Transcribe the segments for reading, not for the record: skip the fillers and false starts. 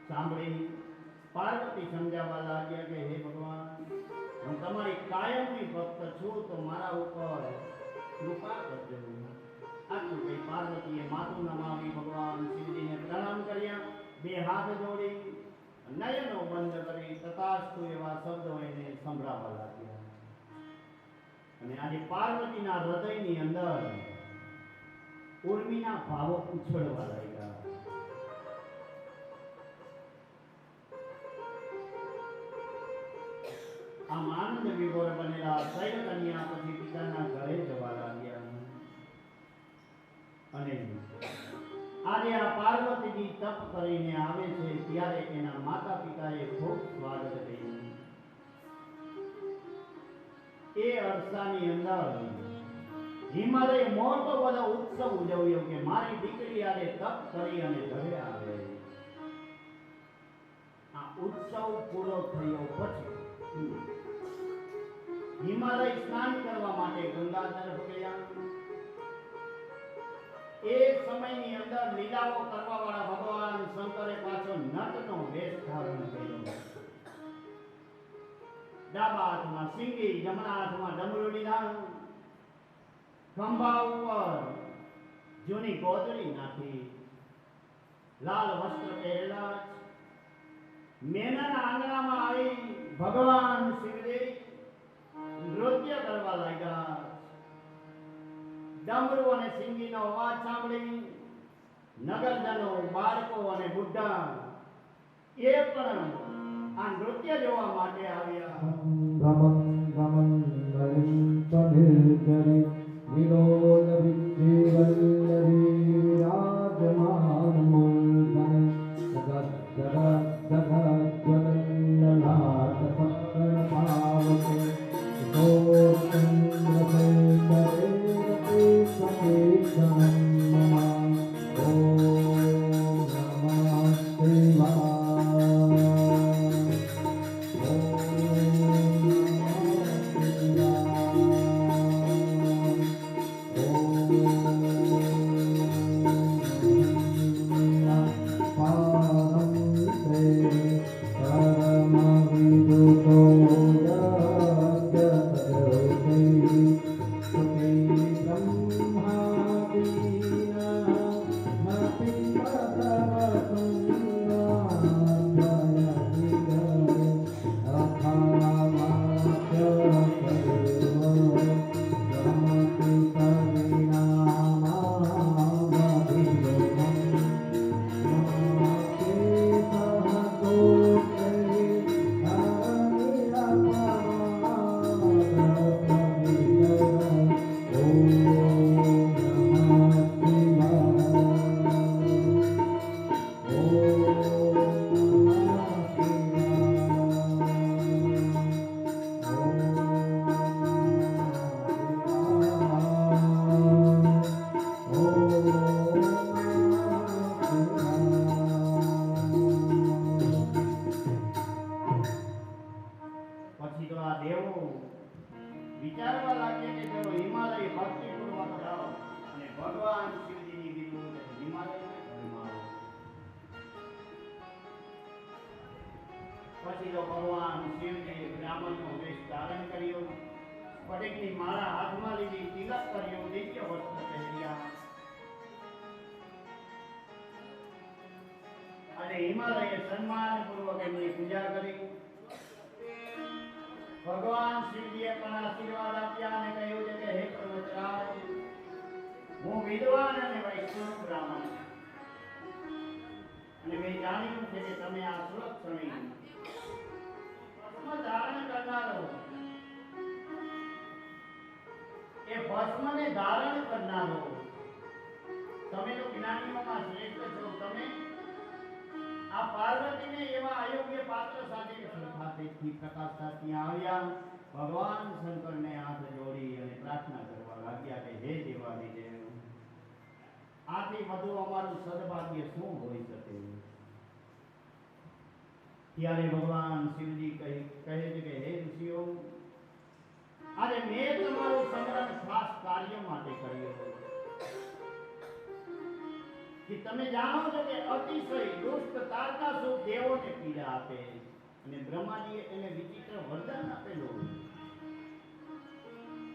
સાંભળી પાર્વતી સમજાવવા લાગ્યા કે હે ભગવાન, હું તમારી કાયમની ભક્ત છું, તો મારા ઉપર કૃપા કરજો. આટલું કહી પાર્વતીએ માથું નમાવી ભગવાન શિવજીને પ્રણામ કર્યા, બે હાથ જોડી નયનો બંધ કરી તથાસ્તુ એવા શબ્દો એને સંભળાવવા લાગ્યા. અને આજે પાર્વતીના હૃદયની અંદર ઉર્મિના ભાવો ઉછળવા લાગ્યા. આમ આનંદ વિભોર બનેલા શૈલ કન્યા પછી પિતાના ઘરે જવા લાગ્યા. અને આજે આ પાર્વતીજી તપ કરીને આવે છે ત્યારે એના માતા પિતાએ ખૂબ સ્વાગત કર્યું. એ અરસાની અંદર હિમાલય મોટો બધો ઉત્સવ ઉજવ્યો કે મારી દીકરી આજે તપ કરી અને ઘરે આવે. આ ઉત્સવ પૂરો થયો પછી હિમાલય સ્નાન કરવા માટે ગંગા તરફ ગયા. એ સમયની અંદર લીલાઓ કરવા વાળા ભગવાન શંકરે પાછો નટનો વેશ ધારણ કર્યો. ડાબા હાથમાં સિંગી, જમણા હાથમાં ડમરૂ લીધા, ખંભા ઉપર જૂની ગોદડી નાખી, લાલ વસ્ત્ર પહેરેલા, મેનાના આંગણામાં આવી ભગવાન શિવજી નૃત્ય કરવા લાગ્યા. ડમરૂ અને સિંગીનો અવાજ સાંભળી નગરજનો, બાળકો અને બુઢા એ પણ આ નૃત્ય જોવા માટે આવ્યા. રમન રમન નરિંતનિર્જરી વિરોધ વિજ્જીવલ્લરી વિરાજમાન મૂર્ધને જગત જગત જગજ્વલલ્લલાટ સક્ર પાવકે ગોચંદ્રશેખરે એકમેકં નમઃ. ઓમ નમઃ શિવાય. વિચારવા લાગ્યા કે ચલો હિમાલય ભક્તિપૂર્વક જાઓ અને ભગવાન શિવજીની વિરુદ્ધ હિમાલયને ધર્માવો. પછી તો ભગવાન શિવજીએ બ્રાહ્મણનો વેશ ધારણ કર્યો, સ્ફટિકની માળા હાથમાં લીધી, તિલક કર્યો, દિવ્ય વસ્ત્ર પહેર્યા અને હિમાલયે સન્માનપૂર્વક એમની પૂજા કરી. ભગવાન શિવજીએ પણ આશીર્વાદ આપ્યા અને કહ્યું છે કે હે પર્વતરાજ, હું વિદ્વાન અને વૈષ્ણવ બ્રાહ્મણ છું અને મેં જાણ્યું છે કે તમે આ સુલક્ષણી ભસ્મ ધારણ કરનારો, એ ભસ્મને ધારણ કરનારો તમે તો જ્ઞાનીઓમાં શ્રેષ્ઠ છો. તમે આ પાર્વતીને એવા અયોગ્ય પાત્ર સાથે શ્રદ્ધાથી પ્રકાશતા ત્યાં આવ્યા. ભગવાન શંકરને હાથ જોડી અને પ્રાર્થના કરવા લાગ્યા કે હે દેવાદિદેવ, આથી વધુ અમારું સદભાગ્ય શું હોઈ શકે. ત્યારે ભગવાન શિવજી કહે છે કે હે ઋષિઓ, આજે મેં તમારું સ્મરણ ખાસ કાર્ય માટે કર્યું. કે તમે જાણો છો કે અતિશય દુષ્ટ તારકાસુર દેવોને પીડા આપે અને બ્રહ્માજીએ એને વિચિત્ર વરદાન આપેલું.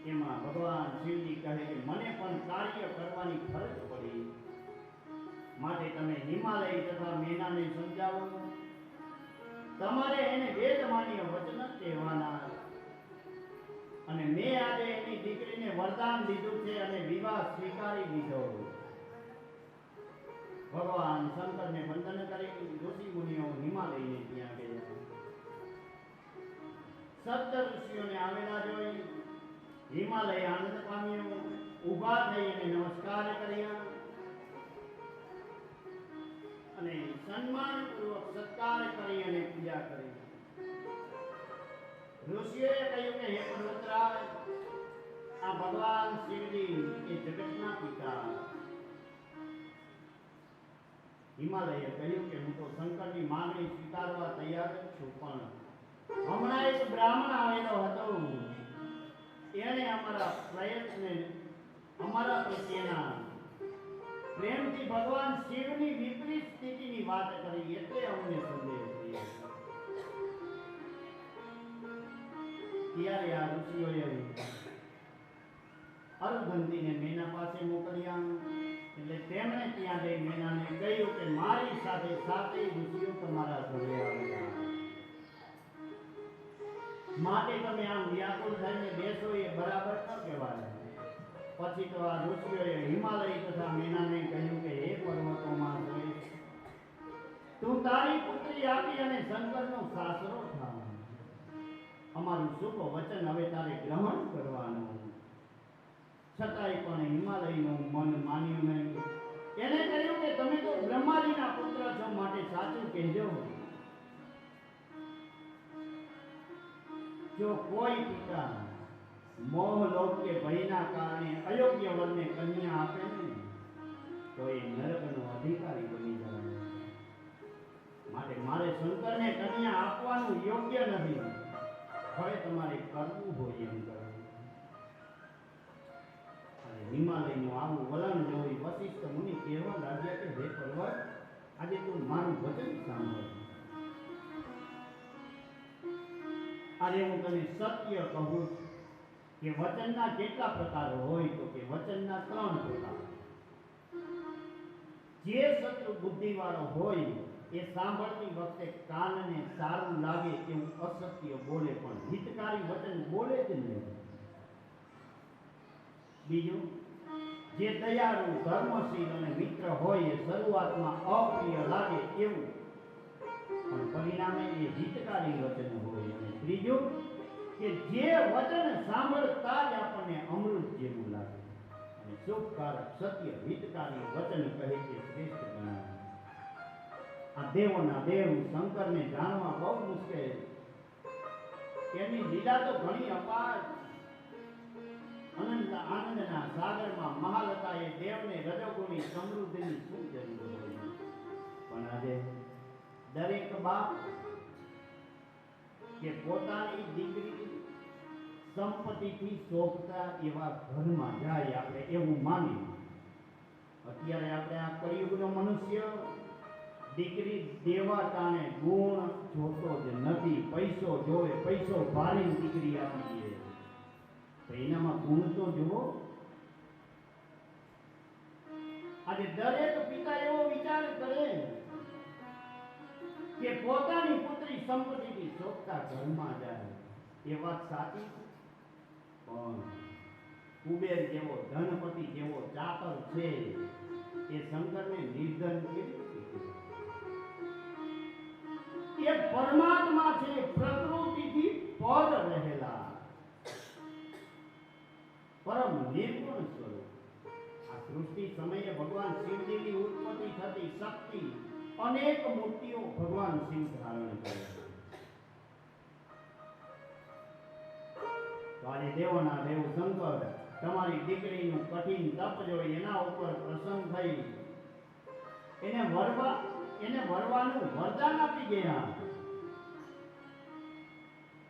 એમાં ભગવાન શિવજી કહે કે મને પણ કાર્ય કરવાની ફરજ પડી, માટે તમે હિમાલય તથા મેનાને સમજાવો. તમારે એને વેદમાન્ય વચન કહેવાના. અને મેં આજે એની દીકરીને વરદાન દીધું છે અને વિવાહ સ્વીકારી લીધો. ભગવાન શંકરને વંદન કરી ઋષિ મુનિઓ હિમાલયને ત્યાં ગયા. સપ્ત ઋષિઓને આવેલા જોઈ હિમાલય આનંદ પામ્યો, ઊભા થઈ અને નમસ્કાર કર્યા અને સન્માનપૂર્વક સત્કાર કરી અને પૂજા કરી. ઋષિઓએ કહ્યું કે હે પર્વતરાજ, આ ભગવાન શિવજી એ જગતના પિતા. હિમાલયે કહ્યું કે હું તો શંકરની માંગણી સ્વીકારવા તૈયાર જ છું, પણ હમણાં એક બ્રાહ્મણ આવેલો હતો, એણે અમારા પ્રયત્ને અમારા પ્રત્યેના પ્રેમથી ભગવાન શિવની વિપરીત સ્થિતિની વાત કરી, એટલે અમને સંદેહ થયો. ત્યારે આ ઋષિઓએ અરુંધતીને મેના પાસે મોકલ્યા. એટલે તેમણે ત્યાં જઈ મેનાને કહ્યું કે મારી સાથે સાતે ઋષિઓ તમારા ઘરે આવેલા, માટે તમે આમ વ્યાકુળ થઈને બેસો એ બરાબર ન કહેવાય. પછી તો આ ઋષિઓએ હિમાલય તથા મેનાને કહ્યું કે હે પર્વતોમાં શ્રેષ્ઠ, તું તારી પુત્રી આપી અને શંકરનો સાસરો થા. અમારું શુભ વચન હવે તારે ગ્રહણ કરવાનું. છતાંય પણ હિમાલયનું મન માન્યું નહીં. એને કહ્યું કે તમે તો બ્રહ્માજીના પુત્ર છો, માટે સાચું કહેજો. જો કોઈ પિતા મોહ લોભ કે ભયના કારણે અયોગ્ય વરને કન્યા આપે ને, તો એ નરકનો અધિકારી બની જાય. માટે મારે શંકરને કન્યા આપવાનું યોગ્ય નથી. હવે તમારે કરવું હોય એમ કરો. અને હિમાલયનું આવું વલણ જોઈ વશિષ્ઠ મુનિ કહેવા લાગ્યા કે હે પર્વત, આજે તું મારું વચન સાંભળ. આજે હું તને સત્ય કહું કે વચનના કેટલા પ્રકારો હોય, તો કે વચનના 3 પ્રકાર. જે શત્રુ બુદ્ધિવાળો હોય એ સાંભળતી વખતે કાનને સારું લાગે એવું અસત્ય બોલે, પણ હિતકારી વચન બોલે જ નહીં. બીજું, જે દયાળુ ધર્મશીલ અને મિત્ર હોય એ શરૂઆતમાં અપ્રિય લાગે એવું, પણ પરિણામે એ હિતકારી વચન હોય. અને ત્રીજું, કે જે વચન સાંભળતા જ આપણને અમૃત જેવું લાગે અને સુખકારક સત્ય હિતકારી વચન કહે કે શ્રેષ્ઠ ગણાય. આ દેવોના દેવ શંકરને જાણવા બહુ મુશ્કેલ. એની લીલા તો ઘણી અપાર. અનંત આનંદના સાગરમાં મહાલતાએ દેવને રજોગુણી સમૃદ્ધિની શું જરૂર હોય. પણ આજે દરેક બાપ કે પોતાની દીકરી સંપત્તિથી શોભતા એવા ઘરમાં જાય, આપણે એવું માની. અત્યારે આપણે આ કળિયુગનો મનુષ્ય દીકરી દેવા ટાણે ગુણ જોતો જ નથી. પૈસો જોવે, પૈસો ભારી દીકરી આપી દે, તો એનામાં ગુણ તો જુઓ. આજે દરેક પિતા એવો વિચાર કરે કે પોતાની પુત્રી સંપત્તિથી શોભતા ઘરમાં જાય. એ વાત સાચી, પણ કુબેર જેવો ધનપતિ જેવો ચાકર છે એ શંકરને નિર્ધન કેવી રીતે? એ પરમાત્મા છે, પ્રકૃતિથી પર રહેલા પરમ નિર્ગુણ સ્વરૂપ. આ સૃષ્ટિ સમયે ભગવાન શિવજીની ઉત્પત્તિ થતી શક્તિ અનેક મૂર્તિઓ ભગવાન શિવ ધારણ કરે છે. તો આજે દેવોના દેવ શંકર તમારી દીકરીનું કઠિન તપ જોઈ એના ઉપર પ્રસન્ન થઈ એને વરવાનું વરદાન આપી ગયા.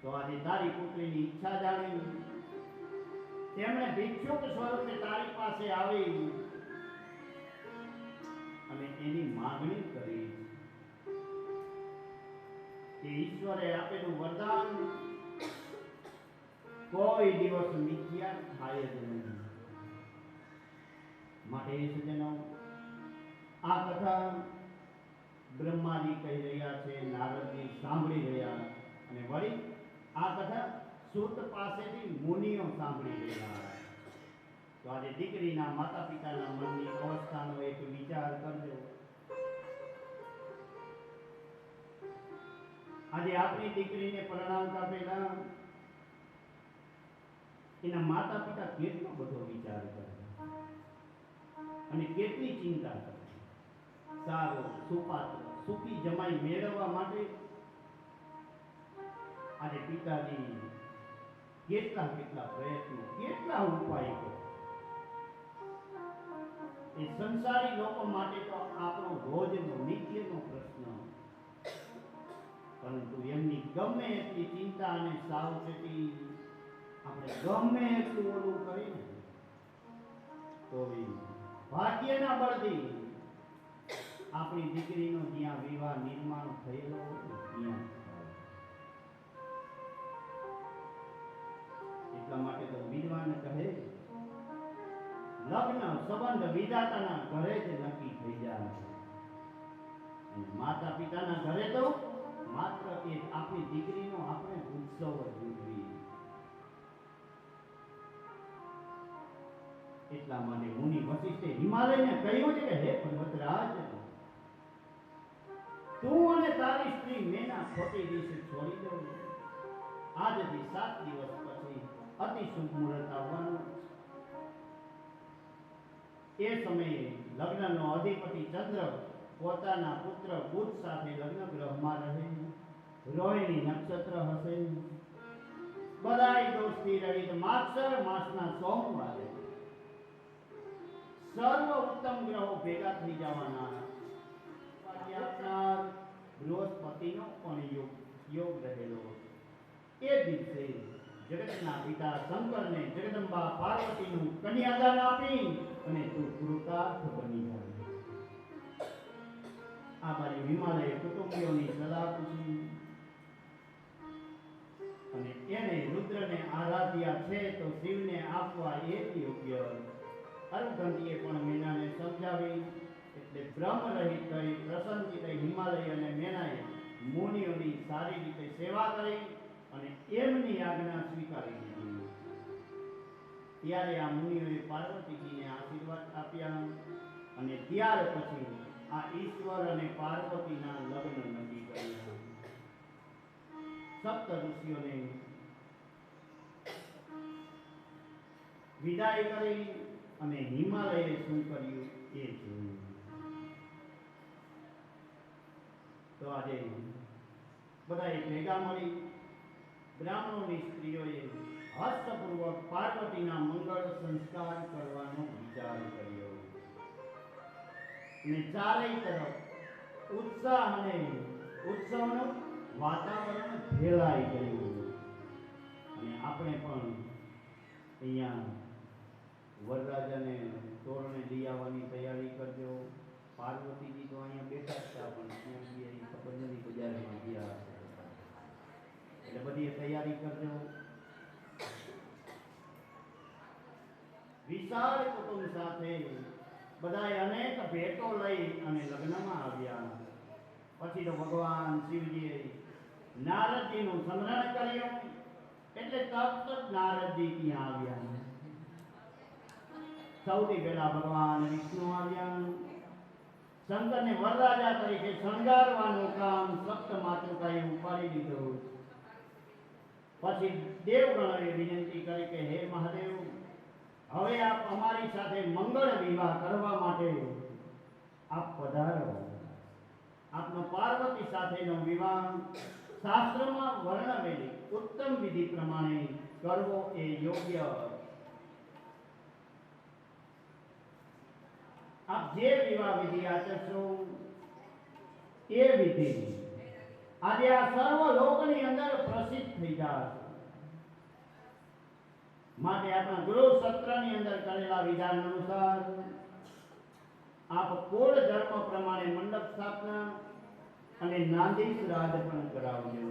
તો આજે તારી પુત્રીની ઈચ્છા જાણી તેમણે ભિક્ષુક સ્વરૂપે તારી પાસે આવી અને માગણી કરી કે ઈશ્વરે આપેલું વરદાન કોઈ દિવસ મિથ્યા થાય જ નહીં. માટે સજ્જનો, આ કથા બ્રહ્માજી કહી રહ્યા છે, નારદજી સાંભળી રહ્યા, અને વળી આ કથા સૂત પાસેથી મુનિઓ સાંભળી રહ્યા. તો આજે દીકરીના માતા પિતાના મનની અવસ્થાનો એક વિચાર કરજો. આજે આપણી દીકરીને પરણાવતા પહેલા એના માતા પિતા કેટલો બધો વિચાર કરે અને કેટલી ચિંતા કરે. સારો સુપાત્ર સુખી જમાઈ મેળવવા માટે આજે પિતાજી કેટલા પ્રયત્નો, કેટલા ઉપાય કરે. એ સંસારી લોકો માટે તો આપણો રોજનો નિત્યનો પ્રશ્ન, પરંતુ એમની ગમે એટલી ચિંતા અને સાવચેતી આપણે ગમે એટલું ઓલું કરીને તો ભાગ્યના બળથી આપણી દીકરીનો જ્યાં વિવાહ નિર્માણ થયેલો હોય ત્યાં એટલા માટે તો વિદ્વાન કહે, લગ્ન સંબંધ વિધાતાના ઘરે જ નક્કી થઈ જાય. અને માતા પિતાના ઘરે તો માત્ર એ આપણી દીકરીનો આપણે ઉત્સવ જ ઉજવીએ. એટલા માટે મુનિ વશિષ્ઠે હિમાલયને કહ્યું છે કે હે પર્વતરાજ, તું અને તારી સ્ત્રી મેના ખોટી રીત છોડી દો. આજથી 7 દિવસ પછી અતિ શુભ મુહૂર્ત આવવાનું. એ સમયે લગ્નનો અધિપતિ ચંદ્ર પોતાના પુત્ર બુધ સાથે લગ્ન ગ્રહમાં રહે. રોહિણી નક્ષત્ર હશે. બધાય દોષથી રહિત માગસર માસના સોમવારે સર્વ ઉત્તમ ગ્રહો ભેગા થઈ જવાના. બૃહસ્પતિનો પણ યોગ રહેલો. એ દિવસે જગતના પિતા શંકરને જગદંબા પાર્વતીનું કન્યાદાન આપી અને તું કૃતાર્થ બની જાય. આ બાજુ હિમાલય કુટુંબીઓની સલાહ પૂછી અને એને રુદ્રને આરાધ્યા છે તો શિવને આપવા એ યોગ્ય. અરુંધતીએ પણ મેનાને સમજાવી એટલે બ્રહ્મ રહિત થઈ પ્રસન્નથી થઈ હિમાલય અને મેનાએ મુનિઓની સારી રીતે સેવા કરી અને એમની આજ્ઞા સ્વીકારી લીધી. ત્યારે આ મુનિઓએ પાર્વતીજીને આશીર્વાદ આપ્યા અને ત્યાર પછી આ ઈશ્વર અને પાર્વતીના લગ્ન નક્કી કર્યા. સપ્ત ઋષિઓને વિદાય કરી અને હિમાલયે શું કર્યું એ જોયું. તો આજે બધાએ ભેગા મળી બ્રાહ્મણોની સ્ત્રીઓએ હસ્તપૂર્વક પાર્વતીના મંગળ સંસ્કાર કરવાનો વિચાર કર્યો અને ચારેય તરફ ઉત્સાહ અને ઉત્સવનું વાતાવરણ ફેલાઈ ગયું. અને આપણે પણ અહીંયા વરરાજાને તોરણે લઈ આવવાની તૈયારી કરજો. પાર્વતીજી તો અહીંયા બેઠા હતા પણ ક્યાં ગયા એ ખબર નથી, બજારમાં ગયા એટલે બધી તૈયારી કરજો. વિશાળ કુટુંબ સાથે બધાએ અનેક ભેટો લઈ અને લગ્નમાં આવ્યા. પછી તો ભગવાન શિવજીએ નારદજીનું સ્મરણ કર્યું એટલે તરત જ નારદજી ત્યાં આવ્યા. સૌથી પહેલા ભગવાન વિષ્ણુ આવ્યા. શંકરને વરરાજા તરીકે શણગારવાનું કામ સપ્ત માતૃકાએ ઉપાડી લીધું. પછી દેવગણોએ વિનંતી કરી કે હે મહાદેવ, હવે આપ અમારી સાથે મંગળ વિવાહ કરવા માટે આપ પધારો. આપનો પાર્વતી સાથેનો વિવાહ શાસ્ત્રમાં વર્ણવેલી ઉત્તમ વિધિ પ્રમાણે કરવો એ યોગ્ય. આપ જે વિવાહ વિધિ આચરશો એ વિધિ આજે આ સર્વ લોકની અંદર પ્રસિદ્ધ થઈ જશે. માટે આપણા ગૃહ સત્રની અંદર કરેલા વિધાન અનુસાર આપ કુળ ધર્મ પ્રમાણે મંડપ અને નાદીશ રાજ પણ કરાવજો.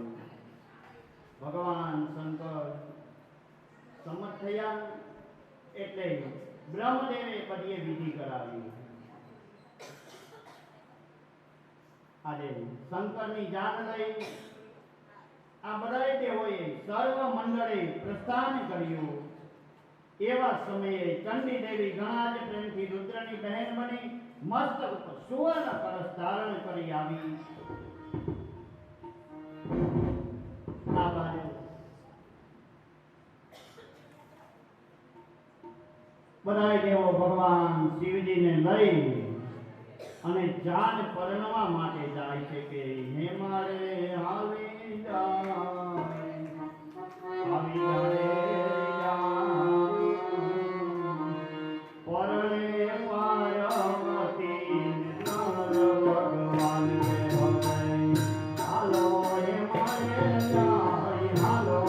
ભગવાન શંકર સંમત થયા એટલે બ્રહ્મદેવે પદીએ વિધિ કરાવી. આજે શંકરની જાન લઈ આ બધાએ તેઓએ સર્વ મંડળે પ્રસ્થાન કર્યું. એવા સમયે ચંડી દેવી ઘણા જ પ્રેમથી રુદ્રની બહેન બની મસ્તક ઉપર સુવર્ણ કળશ ધારણ કરી આવી. આ બાજુ બધાએ તેઓ ભગવાન શિવજીને લઈ અને જાન પરણવા માટે જાય છે કે હે મારે આવી જાય પરણે પાર્વતી નર ભગવાન હાલો હે મારે જાય હાલો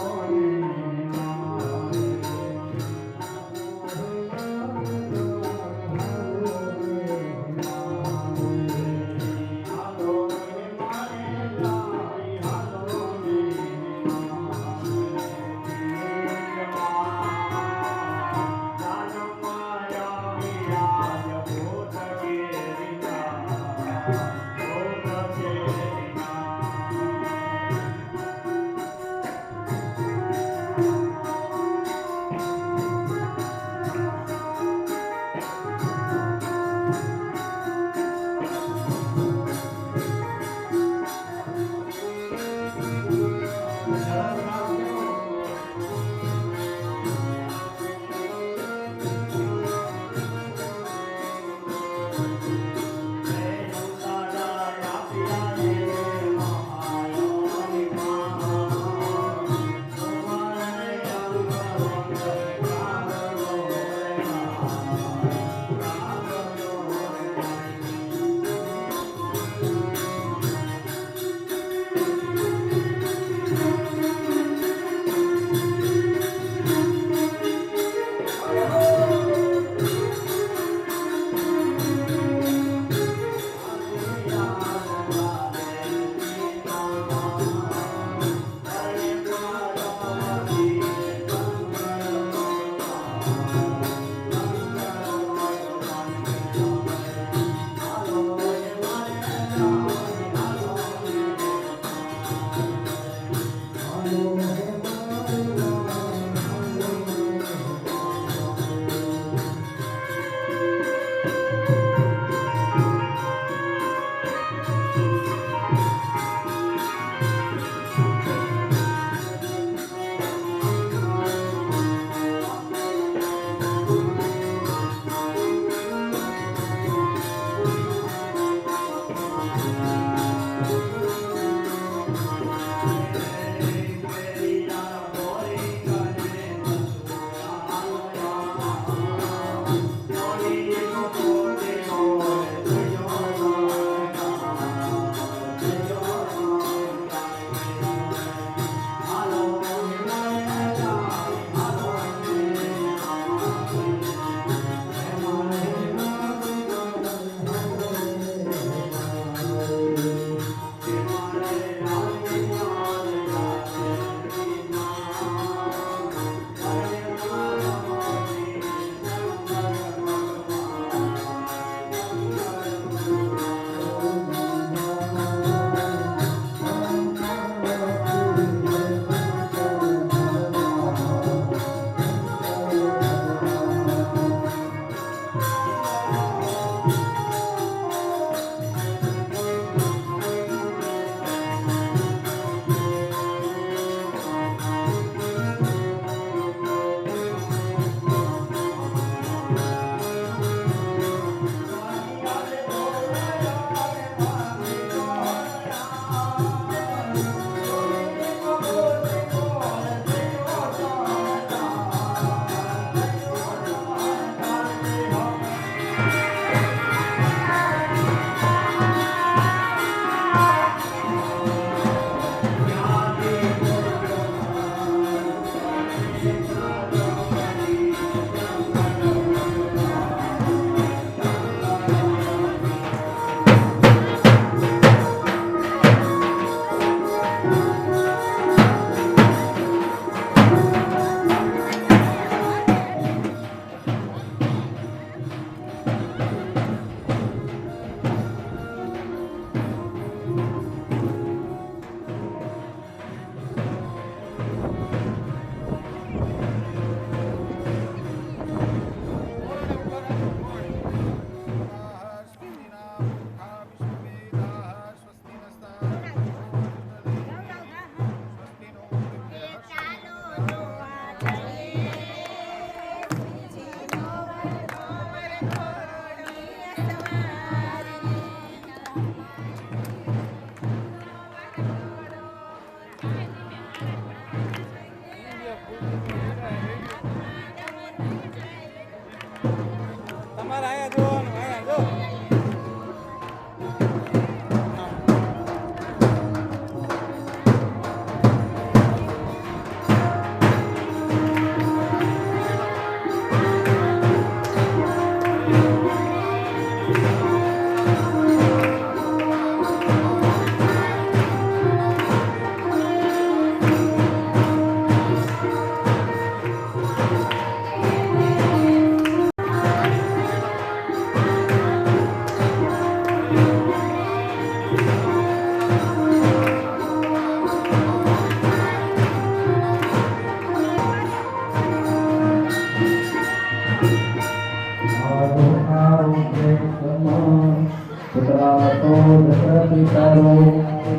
ततो दशपितरो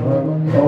भवन्तो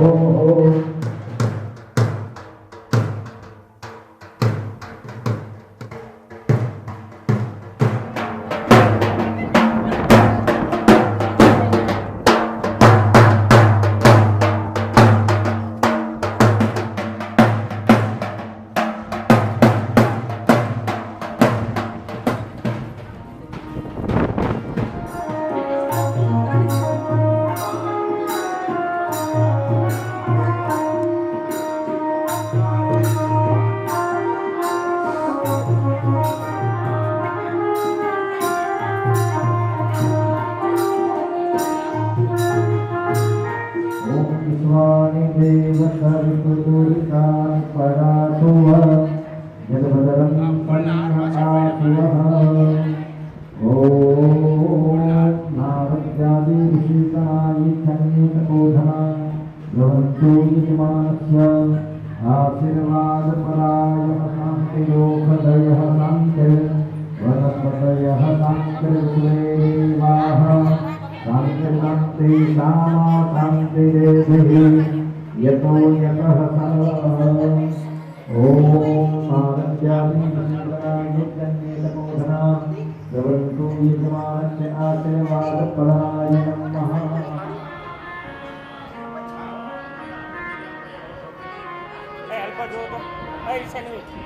आशीर्वाद पराय शांति योगदय शांति वनस्पतय शांति स्वेवाह शांति शांति सामा शांति देवी यतो यतः ओम आरत्यामि नित्यन्येतमोधना प्रवन्तु यजमानस्य आशीर्वाद पराय नमः અલ્પા જો તો છે નહીં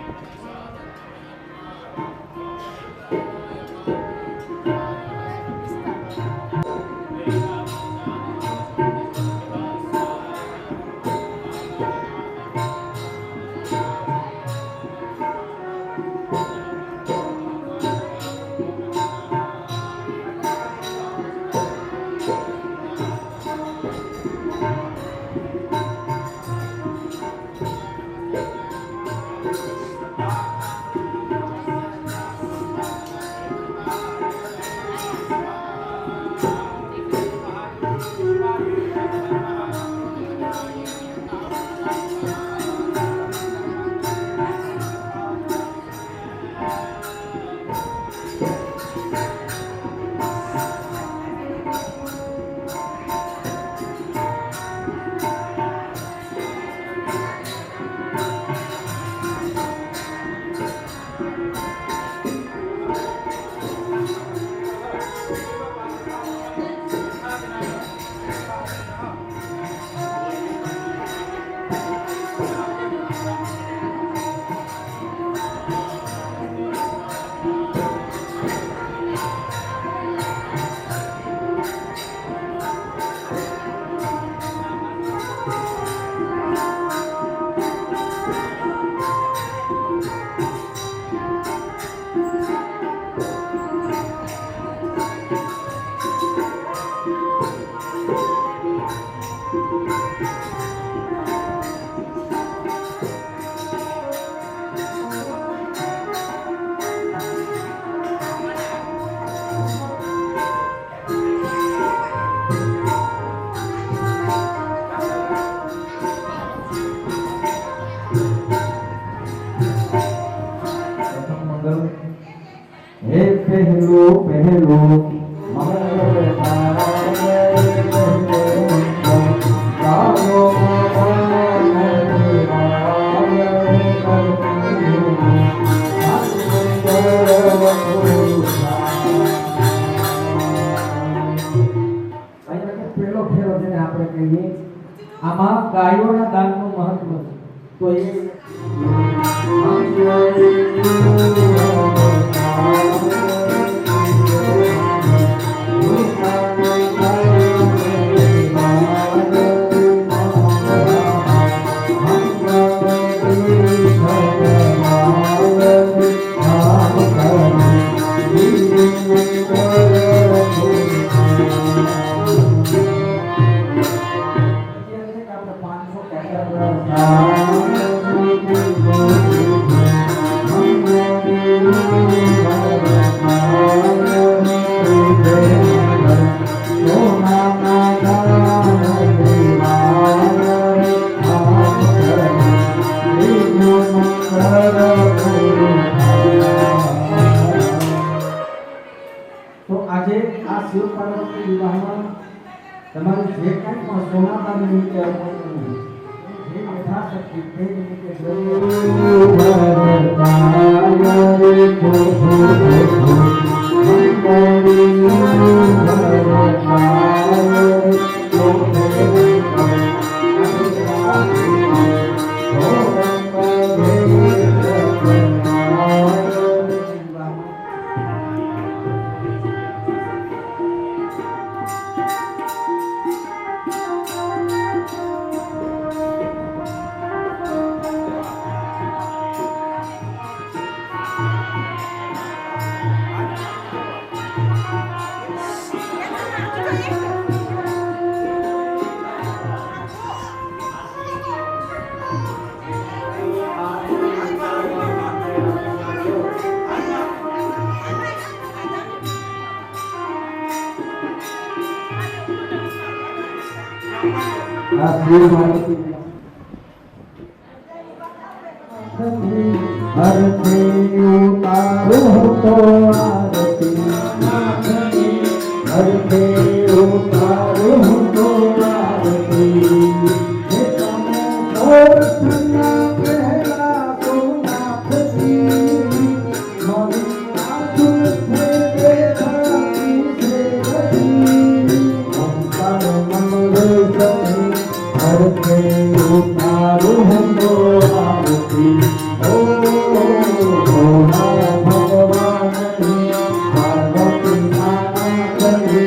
हे पहलो पहलो मंगल પેલો ફેરો જેને આપણે કહીએ આમાં ગાયોના દાનનું મહત્વ છે તો એ Thank you. તમારે જે કાંઈ પણ સોનાદાની નીચે અર્પણ કરવું, જે યથાશક્તિ તે જ રીતે આ શિવ માનતી હરતે ઉતારો તો આરતી હરતે ઉતારો તો આરતી હે તમે ઓરથના પહેલા સોના ફસી મારી આંખો મે દેખાતી છે ગઈ ઓંકાર મંગલ સતી હરતે ઉતારો તો આરતી ઓ ભગવાન પાર્વતી માતા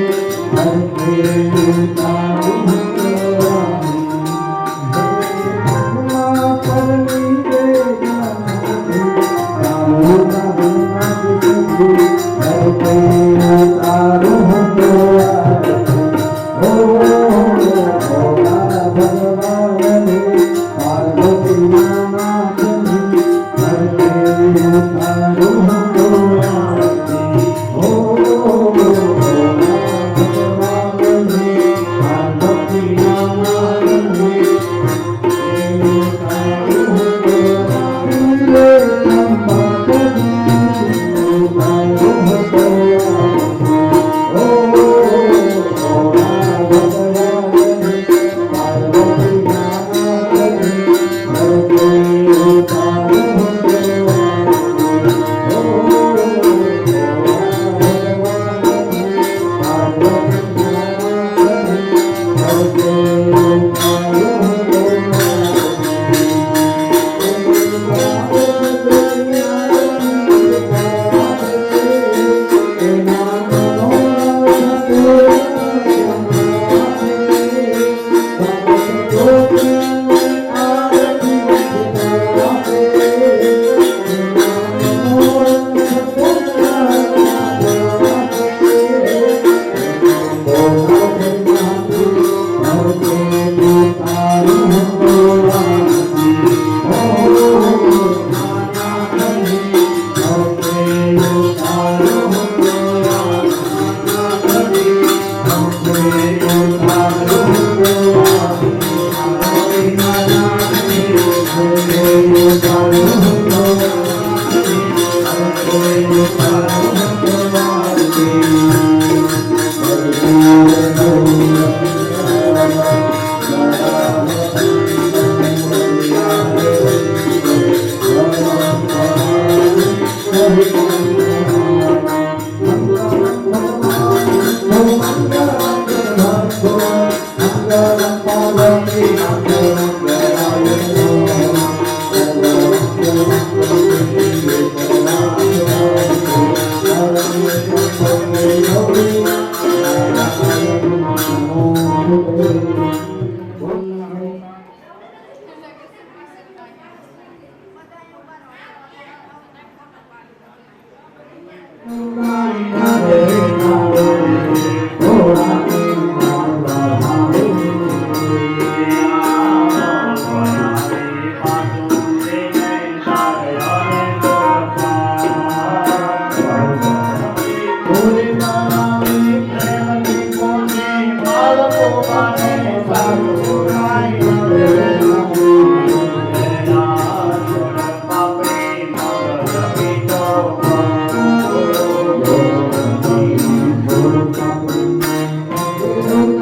હરતે ઉતારો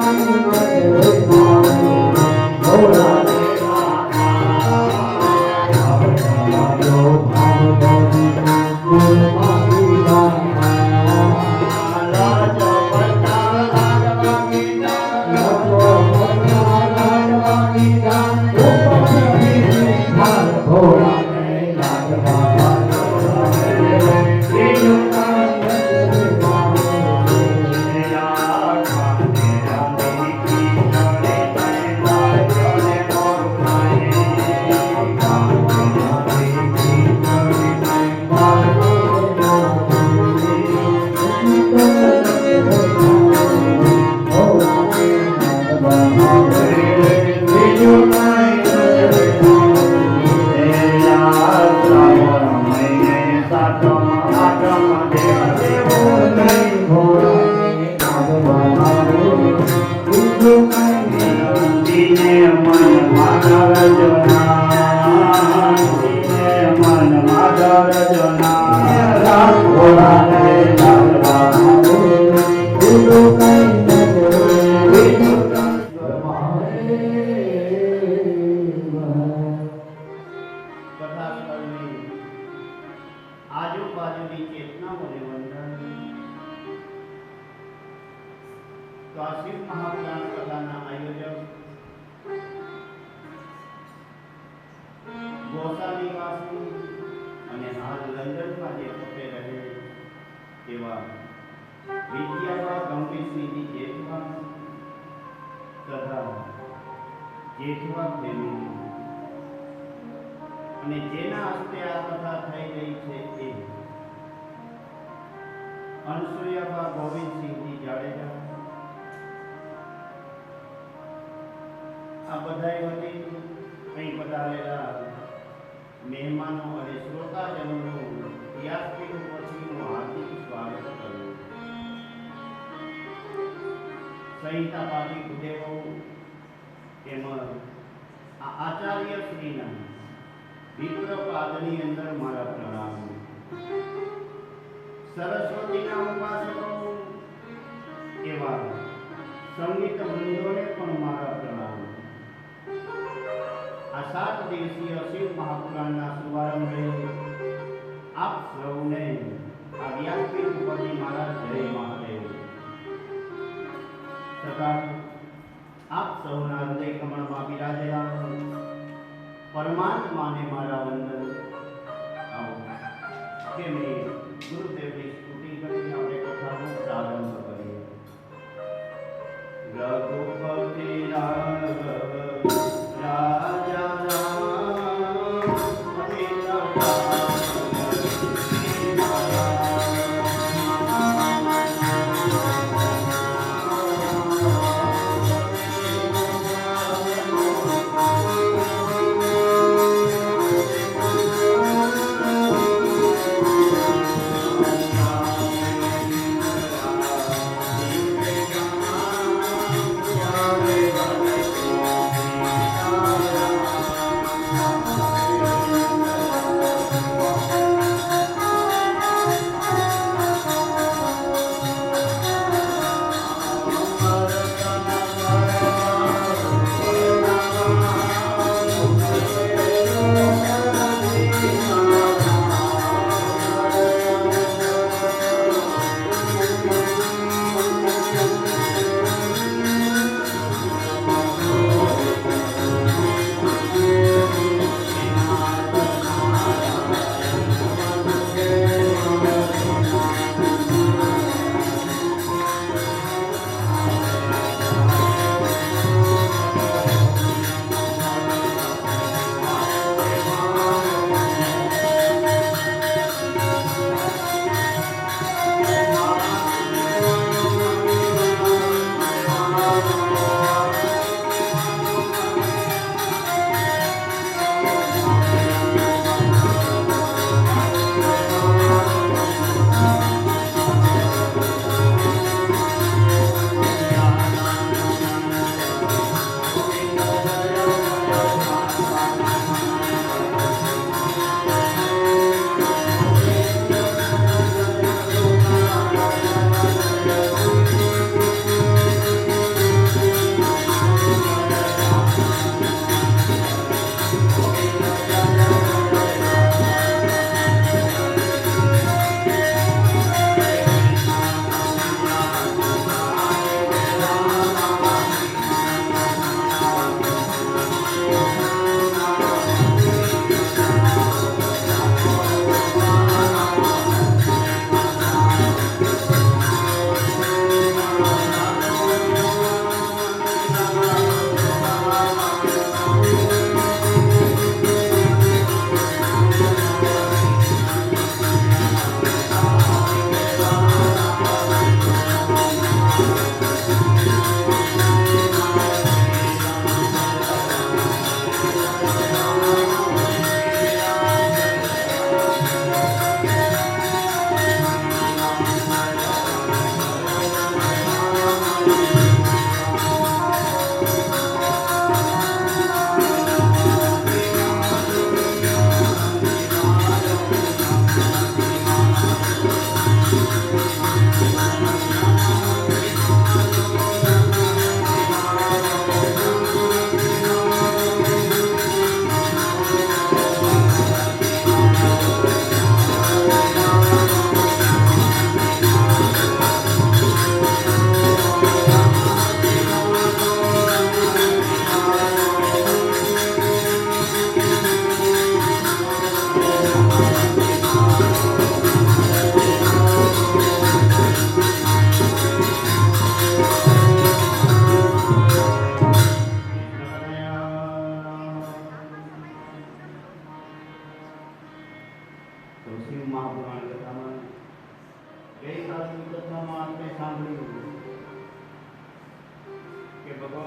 Thank you. જીને મન માધર જોના જીને મન માધર જોના રાખોડાને લાલવા બીજું કઈ કથા સ્થળની આજુબાજુની ચેતનાઓને વંદન. તો આ શિવ મહાપુરાણ કથાના આયોજક ગોસાવી વાસી અને હાલ લંડનમાં જે ખપે રહે તેવા વિદ્યાબા ગંભીરસિંહજી જેઠવા તથા જેઠવા ફેમિલી અને જેના હસ્તે આ કથા થઈ રહી છે એ અનસુયાબા ગોવિંદસિંહજી જાડેજા. આ બધાય વતી અહીં પધારેલા મહેમાનો અને શ્રોતાજનોનું વ્યાસપીઠ ઉપરથી હાર્દિક સ્વાગત કરું. સંહિતા પાટી ગુદેવો તેમજ આ આચાર્ય શ્રીના વિપ્ર પાદની અંદર મારા પ્રણામ. સરસ્વતીના ઉપાસકો એવા સંગીત વૃંદોને પણ મારા પ્રણામ. આ 7 દિવસીય શિવ મહાપુરાણના શુભારંભે આપ સૌને આ વ્યાસપીઠ ઉપરથી મારા જય મહાદેવ તથા આપ સૌના હૃદય કમળમાં બિરાજેલા પરમાત્માને મારા વંદન. આવો કે મેં ગુરુદેવની સ્તુતિ કરી આપણે કથાનો પ્રારંભ કરીએ. રઘુપતિ રાઘવ રાજા રામ અમિત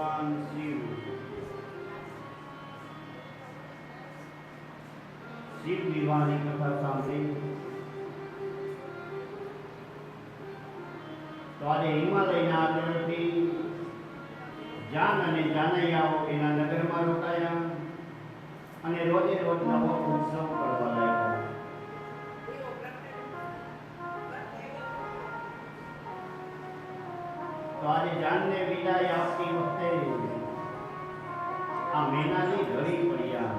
ભગવાન શિવ વિવાહની કથા સાંભળી તો આજે હિમાલયના આગળથી જાન અને જાનૈયાઓ એના નગરમાં રોકાયા અને રોજે રોજ નવો ઉત્સવ કરવા લાગ્યા. તો આજે જાનને વિદાય આપતી વખતે આ મેનાની ઢળી પડ્યા.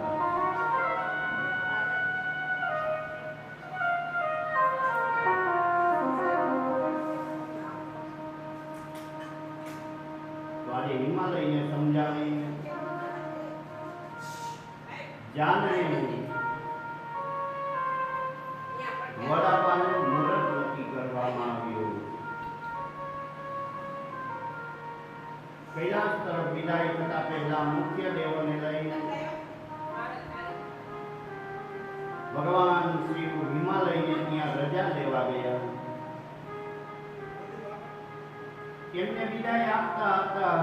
તો આજે હિમાલયને સમજાવી જાનને વડાપાનું મુહૂર્ત નક્કી કરવામાં આવ્યું. કૈલાસ તરફ વિદાય થતા પહેલા મુખ્ય દેવોને લઈ ભગવાન શિવ હિમાલયને ત્યાં રજા લેવા ગયા. એમને વિદાય આપતા આપતા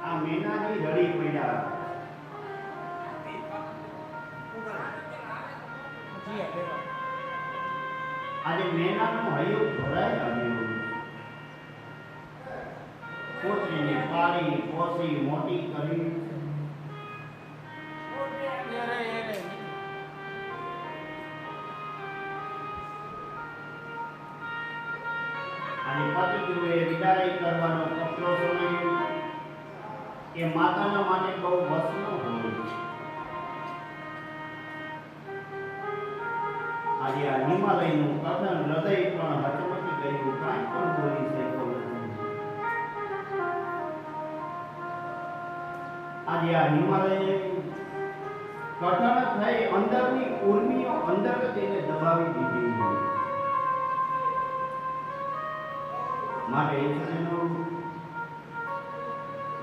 આ મેનાજી રડી પડ્યા. આજે મેનાનું હૈયું ભરાઈ આવ્યું. પુત્રીને પાળી પોસી મોટી કરી અને પતિગૃહે વિદાય કરવાનો કપડો સમય એ માતાના માટે બહુ વસનો હોય. આજે આ હિમાલયનું કથન હૃદય પણ હચમચી ગયું, કાંઈ પણ બોલી શક્યો નથી. આજે આ હિમાલયે કઠણ થઈ અંદરની ઉર્મિઓ અંદર તેને દબાવી દીધી. માટે ઈશ્વરનો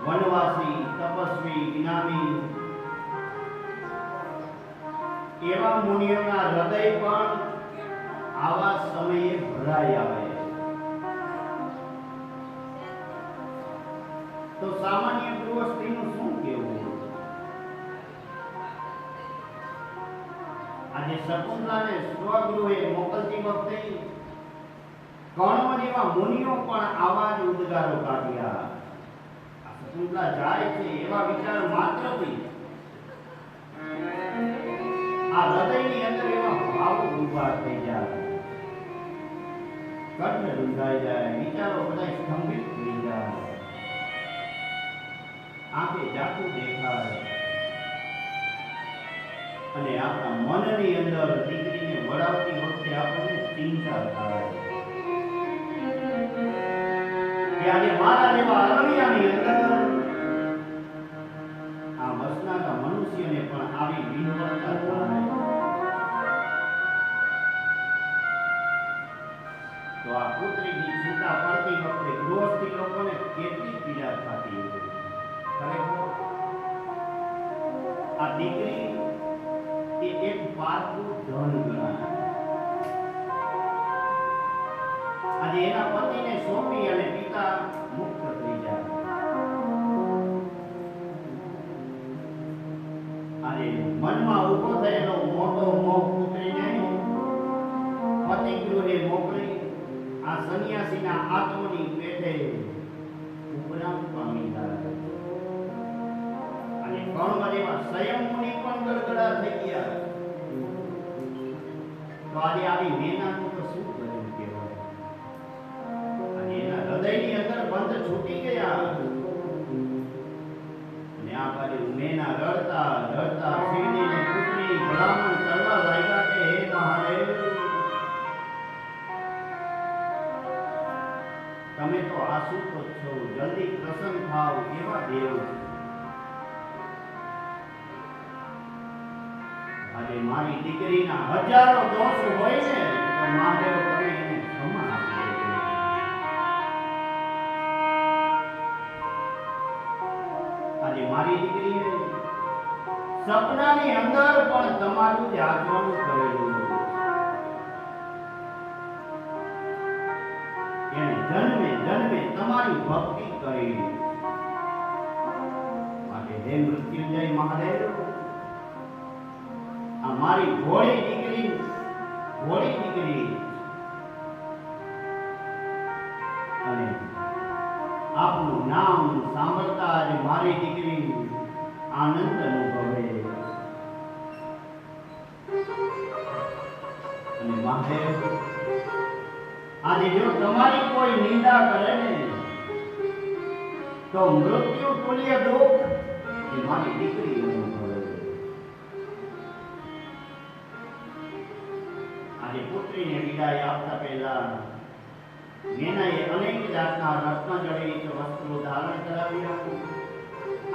વનવાસી તપસ્વી જ્ઞાની એવા મુનિઓના હૃદય પણ આવા સમયે ભરાઈ આવે. તો સામાન્ય ગૃહસ્થીનું શું કહેવું? આજે શકુંતલાને સ્વગૃહે મોકલતી વખતે કણવ જેવા મુનિઓ પણ આવા જ ઉદ્ગારો કાઢ્યા. શકુંતલા જાય છે એવા વિચાર માત્રથી આ હૃદયની અંદર એવા ભાવ ઉભા થઈ જાય, કંઠ રૂંધાઈ જાય, વિચારો બધા સ્તંભિત થઈ જાય, આંખે જાતું દેખાય અને આપણા મનની અંદર દીકરીને વળાવતી વખતે આપણને ચિંતા થાય કે આજે મારા જેવા અરણ્યની અંદર આ વસનારા મનુષ્યને પણ આવી વિહવળતા થાય. તો આ પુત્રીની ચિંતા પડતી વખતે ગૃહસ્થી લોકોને કેટલી પીડા થતી હોય. ખરેખર આ દીકરી એ એક પારકું ધન ગણાય. આજે એના પતિને સોંપી અને પિતા મુક્ત થઈ જાય. આજે મનમાં ઉભો થયેલો મોટો મોહ પુત્રીને પતિ ગૃહે મોકલી આ સંન્યાસીના આત્મની પેટે ઉપરામ પામી જાય. અને કણવ જેવા સ્વયં મુનિ પણ ગડગડા થઈ ગયા. તો આજે આવી મેનાનું તો શું કર્યું કહેવાય? અને એના હૃદયની અંદર બંધ છૂટી ગયા. અને આ બાજુ મેના રડતા રડતા શિવજીને પુત્રી ભલામણ કરવા લાગ્યા કે હે મહાદેવ, તમે તો આસુતો છો, જલ્દી પ્રસન્ન થાવ એવા દેવ છો. આજે મારી દીકરીના હજારો દોષ હોય ને તો મહાદેવ તમે એને ક્ષમા આપી દેજો. આજે મારી દીકરીએ સપનાની અંદર પણ તમારું જ આગમન કરેલું. એને જન્મે જન્મે તમારી ભક્તિ કરી હે મૃત્યુંજય મહાદેવ, આ મારી ભોળી દીકરી અને આપનું નામ સાંભળતા જ મારી દીકરી આનંદ અનુભવે. અને મહાદેવ, આજે જો તમારી કોઈ નિંદા કરે ને તો મૃત્યુ તુલ્ય દુઃખ એ મારી દીકરી અનુભવે. આજે પુત્રીને વિદાય આપતા પહેલા મેનાએ અનેક જાતના રત્ન જડિત વસ્ત્રો ધારણ કરાવ્યા,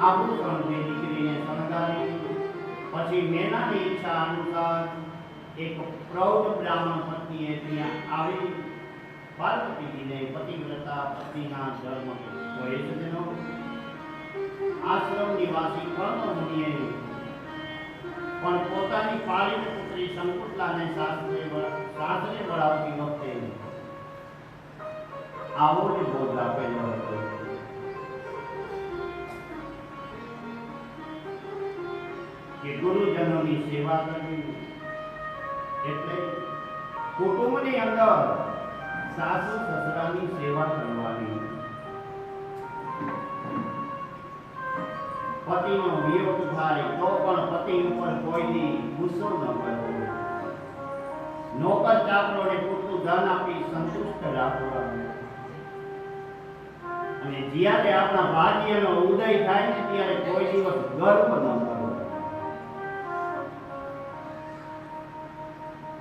આભૂષણથી દીકરીને શણગારી. પછી મેનાની ઈચ્છા અનુસાર એક પ્રૌઢ બ્રાહ્મણ પત્નીએ ત્યાં આવી પાર્વતીજીને પતિવ્રતા પત્નીના ધર્મ ઉપદેશનો આશ્રમ નિવાસી કર્મ મુનિએ પણ પોતાની પાલિત પુત્રી સંકુટલાને સાસરે વળાવતી વખતે આવો જ બોધ આપેલો હતો કે ગુરુજનોની સેવા કરવી એટલે કુટુંબની અંદર સાસુ સસરાની સેવા કરવાની. પતિનો વિયોગ થાય તો પણ પતિ ઉપર કોઈની ગુસ્સો ન કરવો, નોકર ચાકરોને પૂરતું ધન આપી સંતુષ્ટ રાખવા, અને જ્યારે આપણા ભાગ્યનો ઉદય થાય ને ત્યારે કોઈ દિવસ ગર્વ ન કરવો.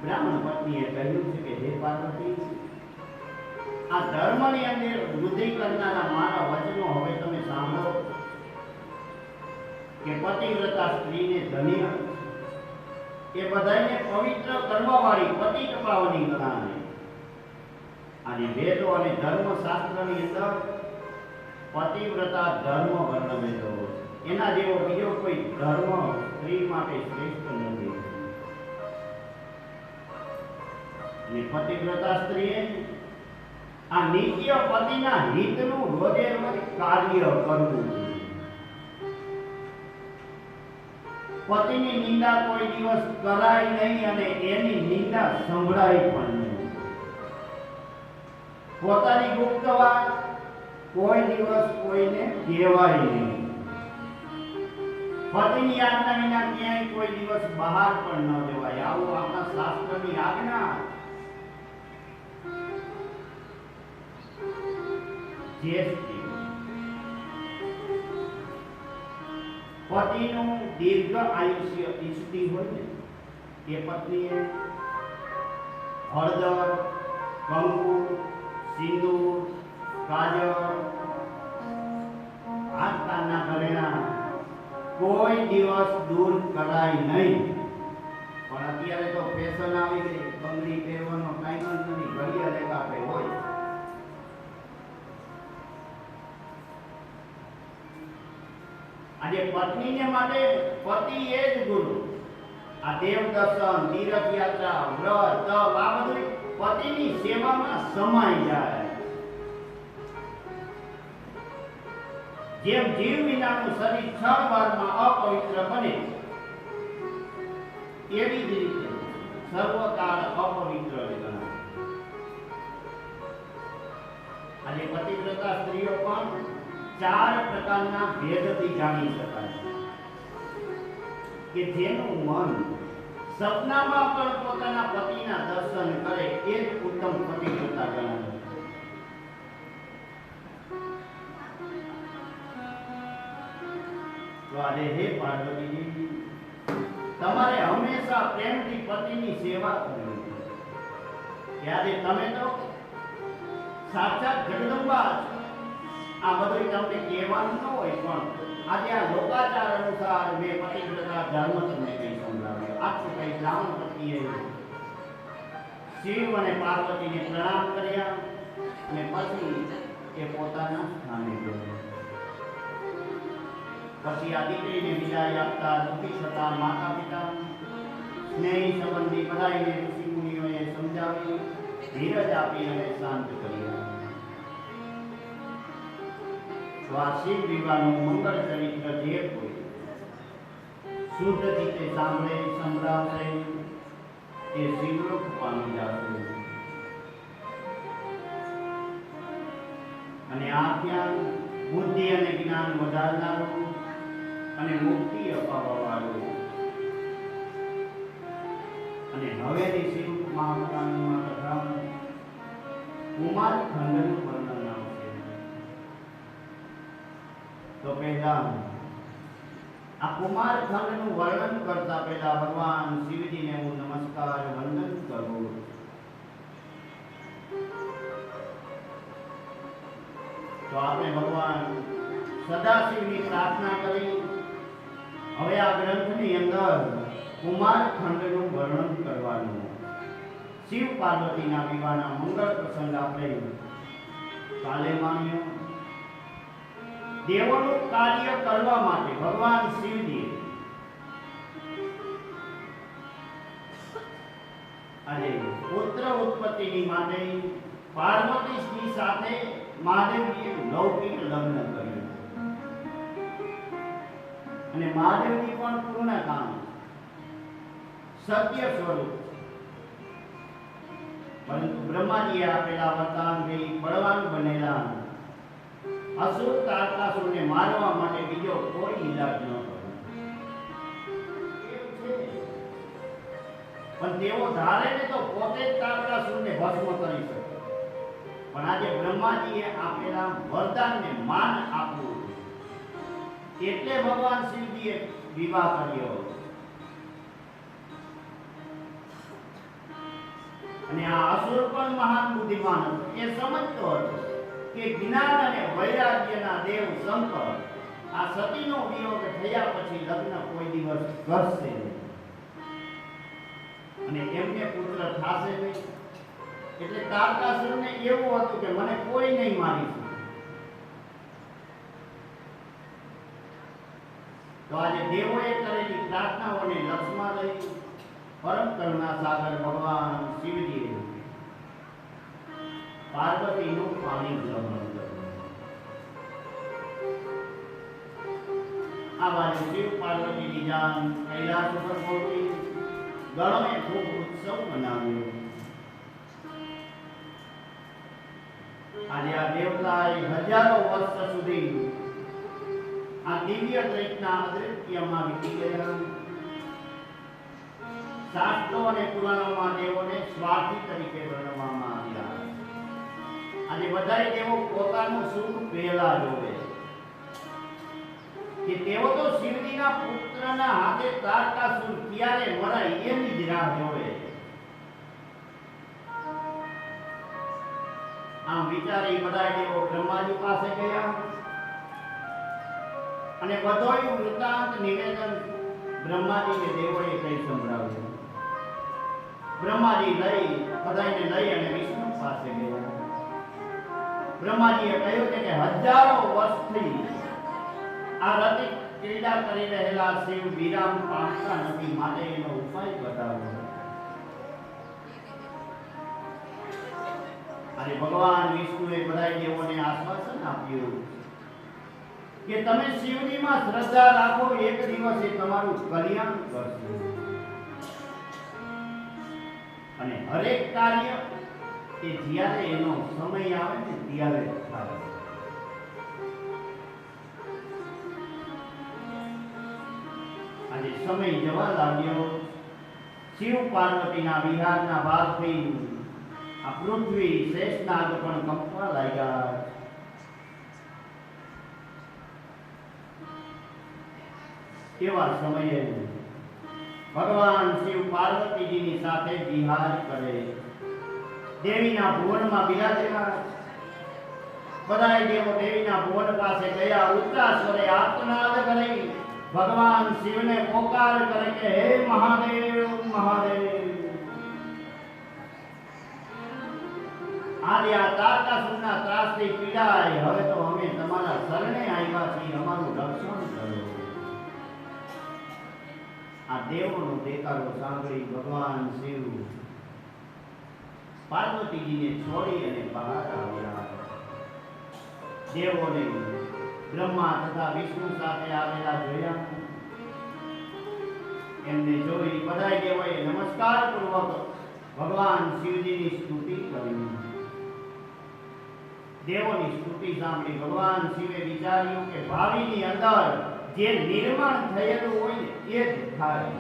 બ્રાહ્મણ પત્નીએ કહ્યું છે કે હે પાર્વતી, આ ધર્મની અંદર વૃદ્ધિ કરનારા મારા વચનો હવે તમે સાંભળો કે પતિવ્રતા સ્ત્રીને ધન્ય એ બધાને પવિત્ર કરવા વાળી પતિ કપાવવાની ગણાને. અને વેદો અને ધર્મશાસ્ત્રની અંદર પતિવ્રતા ધર્મ વર્ણવેલો, એના જેવો બીજો કોઈ ધર્મ સ્ત્રી માટે શ્રેષ્ઠ નથી. અને પતિવ્રતા સ્ત્રીએ આ નિત્ય પતિના હિતનું રોજે રોજ કાર્ય કરવું. પતિની નિંદા કોઈ દિવસ કરાય નહીં અને એની નિંદા સંભળાય પણ નહીં. પોતાની ગુપ્ત વાત કોઈ દિવસ કોઈને કહેવાય નહીં. પતિની આજ્ઞા વિના ક્યાંય કોઈ દિવસ બહાર પણ ન જવાય. આવું આપણા શાસ્ત્રની આજ્ઞા. જે પતિનું દીર્ઘ આયુષ્ય ઈચ્છતી હોય ને એ પત્નીએ હળદર, કંકુ, સિંદૂર, કાજળ, હાથ કાનના ઘરેણા કોઈ દિવસ દૂર કરાય નહીં. પણ અત્યારે તો ફેશન આવી ગઈ, બંગડી પહેરવાનો ટાઈમ જ નથી, ઘડિયાળ એક આપે હોય. આજે પત્નીને માટે પતિ એ જ ગુરુ. આ દેવ દર્શન, તીર્થ યાત્રા, વ્રત, તપ આ બધું પતિની સેવામાં સમાઈ જાય. જેમ જીવ વિનાનું શરીર ક્ષણવારમાં અપવિત્ર બને એવી જ રીતે સર્વકાળ અપવિત્ર ગણાય. આજે પતિવ્રતા સ્ત્રીઓ પણ 4 પ્રકારના ભેદથી જાણી શકાય કે જેનું મન સપનામાં પણ પોતાના પતિના દર્શન કરે એ જ ઉત્તમ પતિવ્રતા ગણાય. તો આજે હે પાર્વતીજી, તમારે હંમેશા પ્રેમથી પતિની સેવા કરવી. આજે તમે તો સાક્ષાત જગદંબા છો. આ બધું તમને કહેવાનું ન હોય, પણ આજે આ લોકાચાર અનુસાર મેં પતિવ્રતા ધર્મ તમને કઈ સમજાવ્યો. આખું કઈ બ્રાહ્મણ પતિએ શિવ અને પાર્વતીને પ્રણામ કર્યા અને પછી એ પોતાના સ્થાને ગયો. પછી આ દીકરીને વિદાય આપતા દુઃખી થતા માતા પિતા, સ્નેહી સંબંધી બધાને ઋષિ મુનિઓએ સમજાવી, ધીરજ આપી અને શાંત કર્યા. તો આ શિવ વિવાહનું મંગળ ચરિત્ર જે કોઈ શુદ્ધ ચિત્તે સાંભળે સંભળાવશે તે શિવલોક પામી જશે અને આ જ્ઞાન બુદ્ધિ અને જ્ઞાન વધારનારું અને મુક્તિ અપાવવાવાળું અને હવેની શિવ મહાપુરાણમાં કથામાં કુમાર ખંડનું વર્ણન આવશે. તો પહેલા આ કુમાર ખંડનું વર્ણન કરતા પહેલા ભગવાન શિવજીને હું નમસ્કાર વંદન કરું. તો આપણે ભગવાન સદાશિવની પ્રાર્થના કરી હવે આ ગ્રંથની અંદર કુમાર ખંડનું વર્ણન કરવાનું. શિવ પાર્વતીના વિવાહના મંગળ પ્રસંગ આપણે કાલે માન્યો. દેવોનું કાર્ય કરવા માટે ભગવાન શિવજી આજે પુત્ર ઉત્પત્તિની માટે પાર્વતીની સાથે મહાદેવજીએ લૌકિક લગ્ન કર્યું અને મહાદેવજી પણ પૂર્ણ કામ સત્ય સ્વરૂપ, પરંતુ બ્રહ્માજીએ આપેલા વરદાનથી બળવાન બનેલા અસુર તારકાસુરને મારવા માટે બીજો કોઈ ઈલાજ ન કર્યો. પણ તેઓ ધારે ને તો પોતે જ તારકાસુરને ભસ્મ કરી શકે, પણ આજે બ્રહ્માજીએ આપેલા વરદાનને માન આપવું એટલે ભગવાન શિવજીએ વિવાહ કર્યો. અને આ અસુર પણ મહાન બુદ્ધિમાન હતો. એ સમજતો હતો કે જ્ઞાન અને વૈરાગ્યના દેવ શંકર આ સતીનો વિયોગ થયા પછી લગ્ન કોઈ દિવસ કરશે અને એમને પુત્ર થશે નહીં. એટલે તારકાસુરને એવું હતું કે મને કોઈ નહીં મારી શકે. તો આજે દેવોએ કરેલી પ્રાર્થનાઓને લક્ષમાં લઈ પરમ કરુણા સાગર ભગવાન શિવજીએ પાર્વતીનું પાણી ગ્રહણ કર્યું. આ બાજુ શિવ પાર્વતીની જાન કૈલાસ ઉપર પહોંચી ગણોએ ખૂબ ઉત્સવ મનાવ્યો. આજે આ દેવતાએ હજારો વર્ષ સુધી આ દિવ્ય દ્વૈતના અદ્વિતીયમાં વીતી ગયા. શાસ્ત્રો અને પુરાણોમાં દેવોને સ્વાર્થી તરીકે વર્ણવવામાં આવ્યા. આજે બધાય દેવો પોતાનું સુખ પહેલા જોવે કે તેઓ તો શિવજીના પુત્રના હાથે તારકાસુર ક્યારે મરાય એની જ રાહ જોવે. આમ વિચારી બધાય દેવો બ્રહ્માજી પાસે ગયા અને બધોય વૃત્તાંત નિવેદન બ્રહ્માજીને દેવોએ કઈ સંભળાવ્યું. બ્રહ્માજી બધાને લઈ અને વિષ્ણુ પાસે ગયા. બ્રહ્માજીએ કહ્યું કે હજારો વર્ષથી આ રતિ ક્રીડા કરી રહેલા શિવ વિરામ પામતા નથી, માટે એનો ઉપાય બતાવો. અને ભગવાન વિષ્ણુએ બધા દેવોને આશ્વાસન આપ્યું કે તમે શિવજીમાં શ્રદ્ધા રાખો, એક દિવસે તમારું કલ્યાણ કરશે અને હરેક કાર્ય એ જ્યારે એનો સમય આવે ને ત્યારે થાય. આજે સમય જવા લાગ્યો. શિવ પાર્વતીના વિહારના ભાગથી આ પૃથ્વી શેષનાગ પણ કંપવા લાગ્યા. એવા સમયે ભગવાન શિવ પાર્વતીજીની સાથે વિહાર કરે. દેવીના ભુવનમાં બિરાજેલા બધાય દેવો દેવીના ભુવન પાસે ગયા. ઊંચા સ્વરે આર્તનાદ કરી ભગવાન શિવને પોકાર કરે કે હે મહાદેવ મહાદેવ, આજે આ તારકાસુરના ત્રાસથી પીડાય, હવે તો અમે તમારા શરણે આવ્યા છીએ, અમારું રક્ષણ કરો. આ દેવોનો દેકારો સાંભળી ભગવાન શિવ પાર્વતીજીને છોડી અને બહાર આવ્યા. દેવોને બ્રહ્મા તથા વિષ્ણુ સાથે આવેલા જોયા. એમને જોઈ બધાય દેવોએ નમસ્કાર પૂર્વક ભગવાન શિવજીની સ્તુતિ કરી. દેવોની સ્તુતિ સાંભળી ભગવાન શિવે વિચાર્યું કે ભાવિની અંદર જે નિર્માણ થયેલું હોય ને એ જ થાય.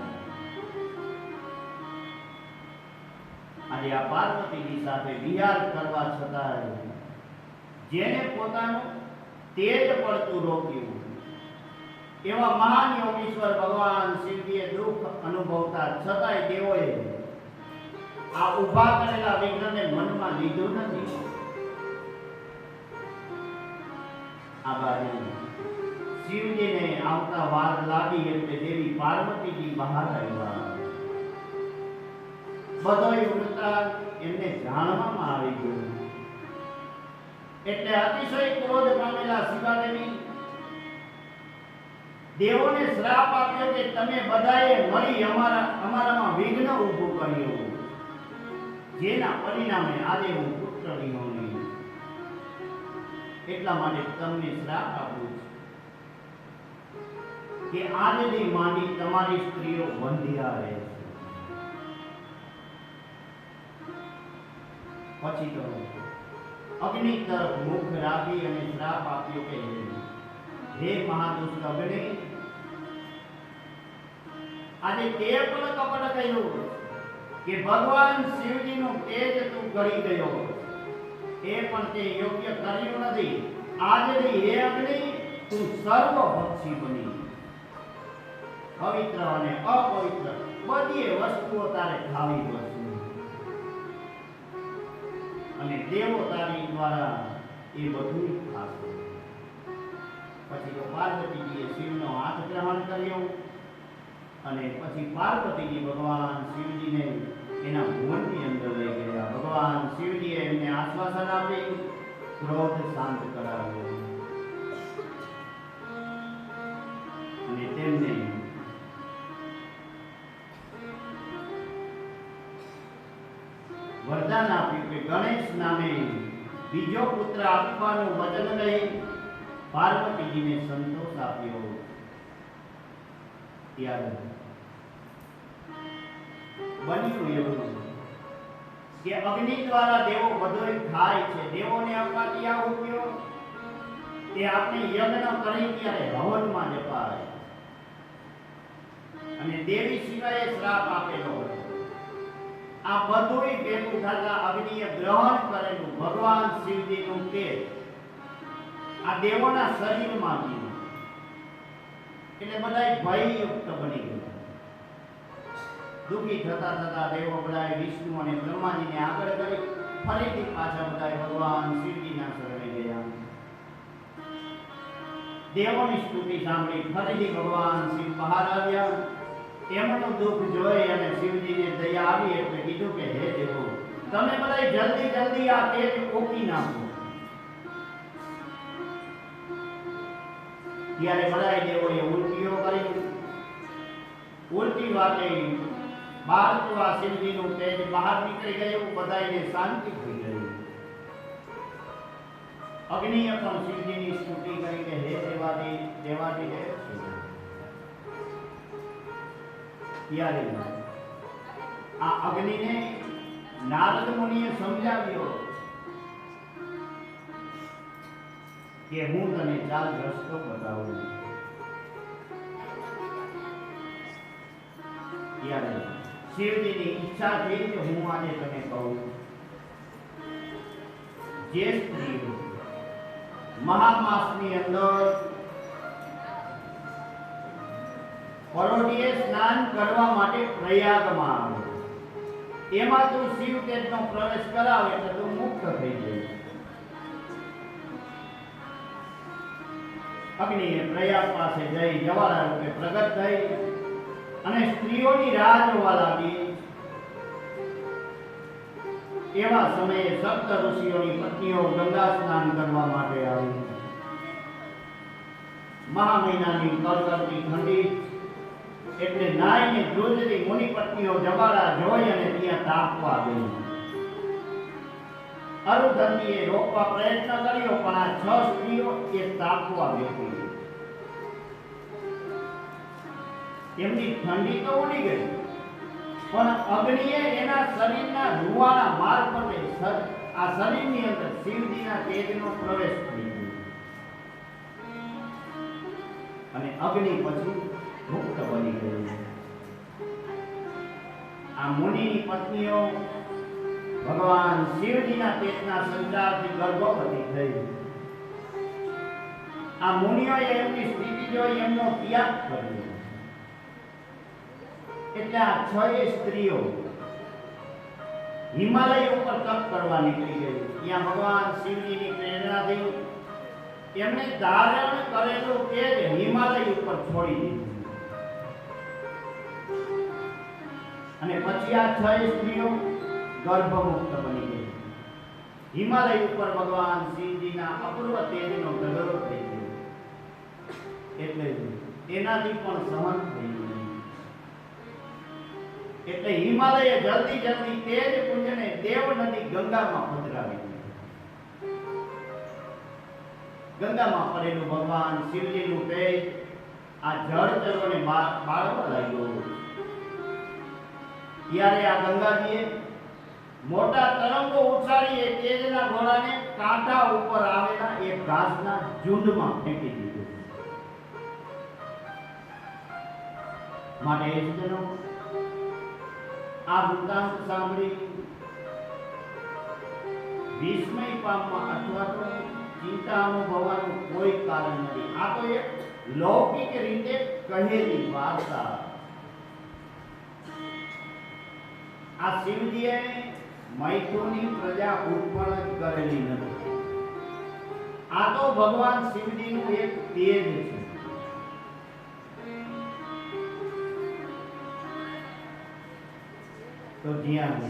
આજે આ પાર્વતીની સાથે વિહાર કરવા છતાં જેને પોતાનું તેજ પડતું રોક્યું એવા મહાન યોગીશ્વર ભગવાન શિવજીએ દુઃખ અનુભવતા છતાંય દેવોએ આ ઊભા કરેલા વિઘ્નને મનમાં લીધું નથી. આ બાજુ શિવજીને આવતા વાર લાગી એટલે દેવી પાર્વતીજી બહાર આવ્યા. બધોય વૃત્તાંત એમને જાણવામાં આવી ગયું એટલે અતિશય ક્રોધ પામેલા શિવાદેવી દેવોને શ્રાપ આપ્યો કે તમે બધાએ મળી અમારામાં વિઘ્ન ઊભું કર્યું, જેના પરિણામે આજે હું પુત્ર વિનો નહીં. એટલા માટે તમને શ્રાપ આપું છું કે આજથી માંડી તમારી સ્ત્રીઓ બંધિયા રહે છે. પછી તો અગ્નિ તરફ મુખ રાખી અને શ્રાપ આપ્યો કે હે મહાદુષ્ટ અગ્નિ, આજે તે પણ કપટ કહ્યું કે ભગવાન શિવજીનું તેજ તું કરી ગયો, એ પણ તે યોગ્ય કર્યું નથી. આજથી હે અગ્નિ તું સર્વભક્ષી બની. પવિત્ર અને અપવિત્ર બધી વસ્તુઓ તારે ખાવી પડશે અને દેવો તારી દ્વારા એ બધું ખાશે. પછી તો પાર્વતીજીએ શિવનો હાથ ગ્રહણ કર્યો અને પછી પાર્વતીજી ભગવાન શિવજીને એના ભુવનની અંદર લઈ ગયા. ભગવાન શિવજીએ એમને આશ્વાસન આપી ક્રોધ શાંત કરાવ્યો અને તેમને વરદાન આપ્યું કે ગણેશ નામે બીજો પુત્ર આપવાનું વચન લઈ પાર્વતીજીને સંતોષ આપ્યો. ત્યારે બન્યું એવું કે અગ્નિ દ્વારા દેવો બધોય ખાય છે. દેવોને અપાતી આહુતિઓ તે આપણે યજ્ઞ કરી ત્યારે હવનમાં જપાય અને દેવી સિવાય શ્રાપ આપેલો હતો. આ બધુંય ભેગું થતા અગ્નિએ ગ્રહણ કરેલું ભગવાન શિવજીનું તેજ આ દેવોના શરીરમાં ગયું એટલે બધાય ભયયુક્ત બની ગયા. દુઃખી થતા થતા દેવો બધાય વિષ્ણુ અને બ્રહ્માજીને આગળ કરી ફરીથી પાછા બધાય ભગવાન શિવજીના શરણે ગયા. દેવોની સ્તુતિ સાંભળી ફરીથી ભગવાન શિવ બહાર આવ્યા. એમનું દુઃખ જોઈ અને શિવજીને દયા આવી એટલે કીધું કે હે દેવો, તમે બધા જલ્દી જલ્દી આ તેજ ઓકી નાખો. ત્યારે બધા દેવોએ ઉલટીઓ કરી. ઉલટી વાતે બાળકવા શિવજીનું તેજ બહાર નીકળી ગયું. બધાને શાંતિ થઈ ગઈ. અગ્નિએ પણ શિવજીની સ્તુતિ કરી કે હે દેવાદી દેવાદી હે શિવ. ત્યારે આ અગ્નિને નારદ મુનિએ સમજાવ્યો કે હું તને ચાલ રસ્તો બતાવું. ત્યારે શિવજીની ઈચ્છા થઈ કે હું આજે તને કહું, જે સ્ત્રી મહામાસની અંદર પરોઢિયે સ્નાન કરવા માટે પ્રયાગમાં આવે, એમાં તું શિવ તેજનો પ્રવેશ કરાવે એટલે તું મુક્ત થઈ જઈશ. અગ્નિએ પ્રયાગ પાસે જઈ જવાળા રૂપે પ્રગટ થઈ અને સ્ત્રીઓની રાહ જોવા લાગી. એવા સમયે સપ્ત ઋષિઓની પત્નીઓ ગંગા સ્નાન કરવા માટે આવી. મહા મહિનાની કડકડતી ઠંડી એટલે નાઈને ધ્રુજતી મુનિ પત્નીઓ જવાળા જોઈ અને ત્યાં તાપવા ગઈ. અરુંધતીએ રોકવા પ્રયત્ન કર્યો, પણ આ 6 સ્ત્રીઓ એ તાપવા બેઠી. એમની ઠંડી તો ઉડી ગઈ, પણ અગ્નિએ એના શરીરના રૂવાણા મારફતે આ શરીરની અંદર શિવજીના તેજનો પ્રવેશ કરી ગયો અને અગ્નિ પછી મુક્ત બની ગઈ. આ મુનિની પત્નીઓ ભગવાન શિવજીના તેજના સંચારથી ગર્ભવતી થઈ. આ મુનિઓએ એમની સ્થિતિ જોઈ એમનો ત્યાગ કર્યો. એટલે આ 6 સ્ત્રીઓ હિમાલય ઉપર તપ કરવા નીકળી ગઈ. ત્યાં ભગવાન શિવજીની પ્રેરણાથી એમણે ધારણ કરેલું તેજ હિમાલય ઉપર છોડી દીધું. અને પછી આ 6 સ્ત્રીઓ ગર્ભમુક્ત બની ગઈ. હિમાલય ઉપર ભગવાન શિવજીના અપૂર્વ તેજનો ગગડો થઈ ગયો. એટલે એનાથી પણ સહન થઈ ગયું. એટલે હિમાલયે જલ્દી તેજ પુંજને દેવ નદી ગંગામાં પધરાવી. ગંગામાં પડેલું ભગવાન શિવજીનું તેજ આ જળચરોને બાળવા લાગ્યો. ત્યારે આ ગંગાજીએ મોટા તરંગો ઉછાળી એ તેજના ઘોડાને કાંઠા ઉપર આવેલા એક ઘાસના ઝુંડમાં ફેંકી દીધો. માટે એ સજ્જનો, આ વૃત્તાંત સાંભળી વિસ્મય પામવા અથવા તો ચિંતા અનુભવવાનું કોઈ કારણ નથી. આ તો એક લૌકિક રીતે કહેલી વાર્તા. આ શિવજીએ મૈથુનની પ્રજા ઉત્પન્ન કરેલી નથી. આ તો ભગવાન શિવજીનું એક તેજ છે. તો જ્યાં